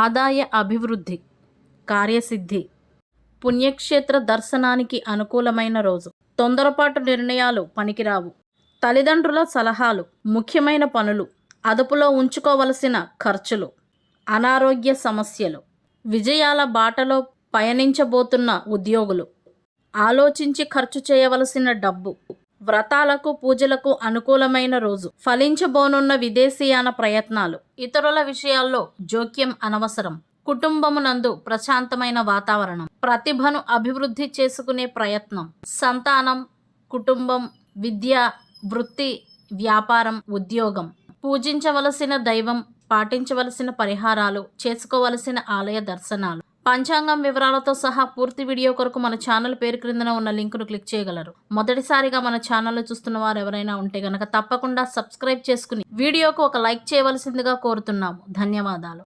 ఆదాయ అభివృద్ధి, కార్యసిద్ధి, పుణ్యక్షేత్ర దర్శనానికి అనుకూలమైన రోజు. తొందరపాటు నిర్ణయాలు పనికిరావు. తల్లిదండ్రుల సలహాలు, ముఖ్యమైన పనులు, అదుపులో ఉంచుకోవలసిన ఖర్చులు, అనారోగ్య సమస్యలు, విజయాల బాటలో పయనించబోతున్న ఉద్యోగులు, ఆలోచించి ఖర్చు చేయవలసిన డబ్బు, వ్రతాలకు పూజలకు అనుకూలమైన రోజు. ఫలించబోనున్న విదేశీయాన ప్రయత్నాలు, ఇతరుల విషయాల్లో జోక్యం అనవసరం. కుటుంబమునందు ప్రశాంతమైన వాతావరణం, ప్రతిభను అభివృద్ధి చేసుకునే ప్రయత్నం, సంతానం, కుటుంబం, విద్య, వృత్తి, వ్యాపారం, ఉద్యోగం. పూజించవలసిన దైవం, పాటించవలసిన పరిహారాలు, చేసుకోవలసిన ఆలయ దర్శనాలు. పంచాంగం వివరాలతో సహా పూర్తి వీడియో కొరకు మన ఛానల్ పేరు క్రిందన ఉన్న లింకును క్లిక్ చేయగలరు. మొదటిసారిగా మన ఛానల్ చూస్తున్న వారు ఎవరైనా ఉంటే గనక తప్పకుండా సబ్స్క్రైబ్ చేసుకుని వీడియోకు ఒక లైక్ చేయవలసిందిగా కోరుతున్నాము. ధన్యవాదాలు.